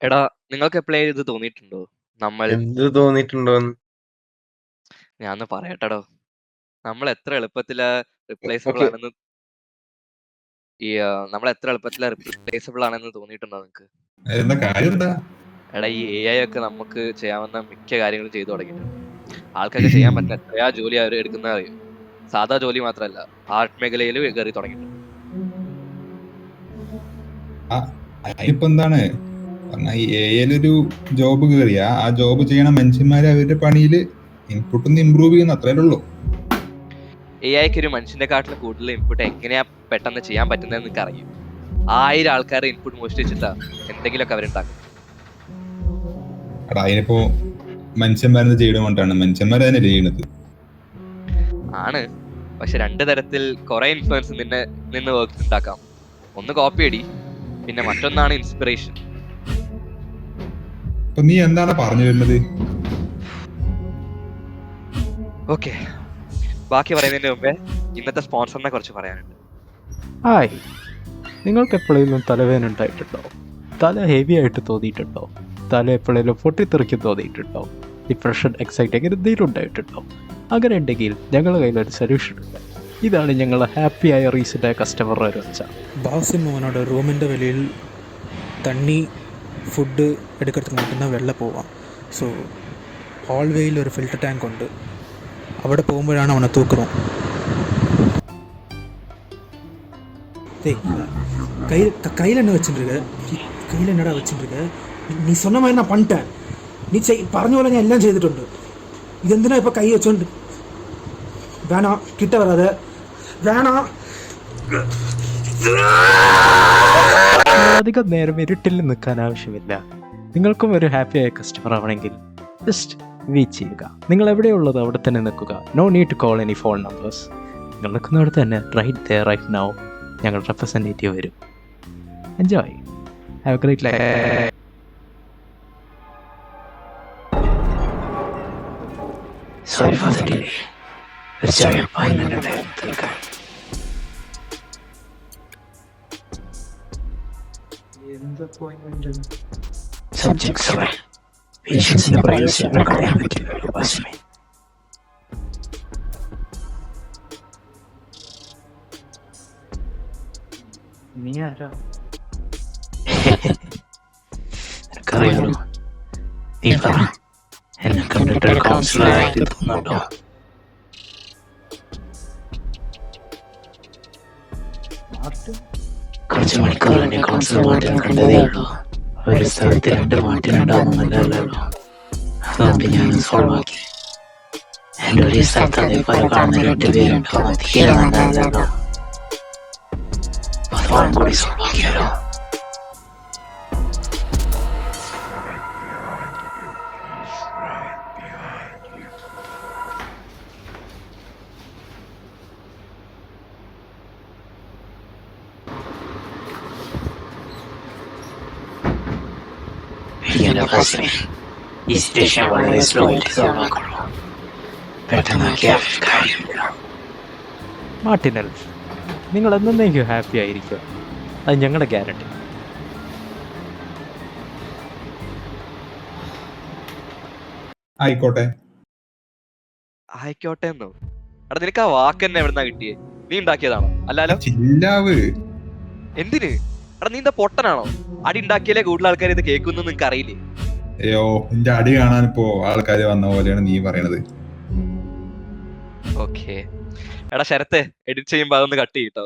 എടാ, നിങ്ങൾക്ക് എപ്പോഴേ ഇത് തോന്നിയിട്ടുണ്ടോ? നമ്മൾ എന്ത് തോന്നിയിട്ടുണ്ടോന്ന്? ഞാനൊന്ന് പറയട്ടെടോ. നമ്മൾ എത്ര എളുപ്പത്തില് റിപ്ലേസബിൾ ഓക്കെ. ആണെന്ന് നമ്മൾ എത്ര എളുപ്പത്തില് റിപ്ലേസബിൾ ആണെന്ന് തോന്നിയിട്ടുണ്ടോ നിങ്ങക്ക്? എന്താ കാര്യം എന്താ? എടാ, ഈ AI ഒക്കെ നമുക്ക് ചെയ്യാവുന്ന മിക്ക കാര്യങ്ങളും ചെയ്തു തുടങ്ങിയിട്ടുണ്ട്. ആൾക്കൊക്കെ ചെയ്യാൻ പറ്റുന്ന എത്രയാ ജോലി അവർ എടുക്കുന്നത് അറിയോ? സാധാ ജോലി മാത്രമല്ല, ആർട്ട് മേഖലയിൽ കയറി തുടങ്ങിയിട്ടുണ്ട്. അതിനിപ്പോ എന്താണ് പറഞ്ഞ ഈ AI-ലൊരു ജോബ് കയറിയ ആ ജോബ് ചെയ്യണ മനുഷ്യന്മാരെ അവരുടെ പണിയില് ഇൻപുട്ട് ഒന്ന് ഇമ്പ്രൂവ് ചെയ്യുന്ന അത്രേ ഉള്ളൂ. AIക്ക് ഒരു മനുഷ്യന്റെ കാട്ടിലും കൂടുതൽ ഇൻപുട്ട് എങ്ങനെയാ പെട്ടെന്ന് ചെയ്യാൻ പറ്റുന്നതെന്ന് നിങ്ങൾക്ക് അറിയും. 1000 ആൾക്കാരെ ഇൻപുട്ട് മോഷ്ടിച്ചിട്ടാ എന്തെങ്കിലുമൊക്കെ അവരുണ്ടാക്കും. എടാ അതിനിപ്പോ മനുഷ്യന്മാരെന്ന് ചെയ്യണ കൊണ്ടാണ് മനുഷ്യന്മാർ തന്നെ ചെയ്യണത്. ആണ്, പക്ഷെ 2 തരത്തിൽ കുറെ ഇൻഫ്ലുവൻസ് നിന്ന് വർക്ക് ഉണ്ടാക്കാം. ഒന്ന് കോപ്പി അടി, പിന്നെ മറ്റൊന്നാണ് ഇൻസ്പിറേഷൻ. അപ്പൊ നീ എന്താണ് പറഞ്ഞു വരുന്നത്? ഓക്കെ, ബാക്കി പറയുന്നതിന് മുമ്പേ ഇന്നത്തെ സ്പോൺസറിനെ കുറിച്ച് പറയാനുണ്ട്. ഹായ്, നിങ്ങൾക്ക് എപ്പോഴെങ്കിലും തലവേദന ഉണ്ടായിട്ടുണ്ടോ? തല ഹെവി ആയിട്ട് തോന്നിയിട്ടുണ്ടോ? തല എപ്പോഴെങ്കിലും പൊട്ടിത്തെറിക്കും തോന്നിയിട്ടുണ്ടോ? ഡിപ്രഷൻ, എക്സൈറ്റി എന്തെങ്കിലും ഉണ്ടായിട്ടുണ്ടോ? അങ്ങനെ ഉണ്ടെങ്കിൽ ഞങ്ങളുടെ കയ്യിലൊരു സൊല്യൂഷൻ ഉണ്ട്. ഇതാണ് ഞങ്ങൾ ഹാപ്പി ആയ റീസെൻ്റായ കസ്റ്റമറുടെ വെച്ച பாசு மோகனோட ரூமிൻ്റെ வெளியில் தண்ணி ഫുഡ് എടുക്കടത്ത് നോക്കുന്ന വെള്ളം പോവാം. സോ ഹോൾവേയിൽ ഒരു ഫിൽറ്റർ ടാങ്ക് ഉണ്ട്. അവിടെ പോകുമ്പോഴാണ് അവனை தூக்குறோம். கையில் என்ன வச்சுருக்க? கையில் என்னடா வச்சுருக்க? നീ சொன்ன மாதிரி நான் பண்ணிட்டேன். നീ പറഞ്ഞ പോലെ ഞാൻ എല്ലാം ചെയ്തിട്ടുണ്ട്. ഇതെന്തിനാ ഇപ്പോൾ കൈ വെച്ചോണ്ട്? വേണോ, കിട്ട വരാതെ വേണോ. അധികം നേരം ഇരുട്ടിൽ നിൽക്കാൻ ആവശ്യമില്ല. നിങ്ങൾക്കും ഒരു ഹാപ്പി ആയ കസ്റ്റമർ ആവണമെങ്കിൽ ജസ്റ്റ് വെയിറ്റ് ചെയ്യുക. നിങ്ങൾ എവിടെയുള്ളത് അവിടെ തന്നെ നിൽക്കുക. No need to call any phone numbers. നിങ്ങൾ നിൽക്കുന്നിടത്ത് തന്നെ റൈറ്റ് ദെയർ റൈറ്റ് നൗ ഞങ്ങൾ റെപ്രസെൻറ്റേറ്റീവ് വരും. Enjoy, have a great life. Sorry for the delay. ഒരു ചെറിയ appointment ഉണ്ടായിരുന്നു തീർക്കാൻ. Subject sorry. പേഷ്യൻസിന്റെ പ്രൈവസി അവിടെ കളയാൻ പറ്റില്ലല്ലോ വാസ്മേ. നീ ആരാ? എനിക്കറിയാലോ. നീ പറ, എന്നെ കണ്ടിട്ട് ഒരു കൗൺസിലറായിട്ട് തോന്നുന്നുണ്ടോ? കുറച്ച് മണിക്കൂർ എന്നെ കൗൺസിലർ മാറ്റിനെ കണ്ടതേ ഉള്ളൂ. ഒരു സ്ഥലത്ത് 2 മാറ്റിനുണ്ടാവുന്നല്ലോ. അതുകൊണ്ട് ഞാൻ സോൾവ് ആക്കി. എൻ്റെ ഒരു സ്ഥലത്ത് അതേപോലെ കാണുന്ന 2 പേരുണ്ടാവുന്ന തീരെ നല്ലതല്ലോ. അതും കൂടി സോൾവ് ആക്കിയാലോ? ഈ സിറ്റുവേഷൻ വളരെ സ്ലോ ആയിട്ട് സോൾവ് ആക്കുള്ളൂ. പെട്ടെന്നാക്കിയാൽ കാര്യമില്ല. മാർട്ടിനൽ, നിങ്ങൾ എന്നേക്കും ഹാപ്പി ആയിരിക്കും. അത് ഞങ്ങളുടെ ഗ്യാരണ്ടി. ആയിക്കോട്ടെ. ആയിക്കോട്ടെ എന്നോ? എടാ, നിനക്ക് ആ വാക്ക് തന്നെ എവിടുന്നാ കിട്ടിയേ? നീ ഉണ്ടാക്കിയതാണോ? അല്ലാലോ. ചില്ലാവ്. എന്തിന്? എടാ, നീ എന്താ പൊട്ടനാണോ? അടി ഉണ്ടാക്കിയാലേ കൂടുതൽ ആൾക്കാർ ഇത് കേൾക്കുന്നു നിനക്ക് അറിയില്ലേ? അയ്യോ, എന്റെ അടി കാണാനിപ്പോ ആൾക്കാര് വന്ന പോലെയാണ് നീ പറയണത്. ഓക്കെ, എടാ ശരത്തെ, എഡിറ്റ് ചെയ്യുമ്പോ അതൊന്ന് കട്ട് ചെയ്യട്ടോ.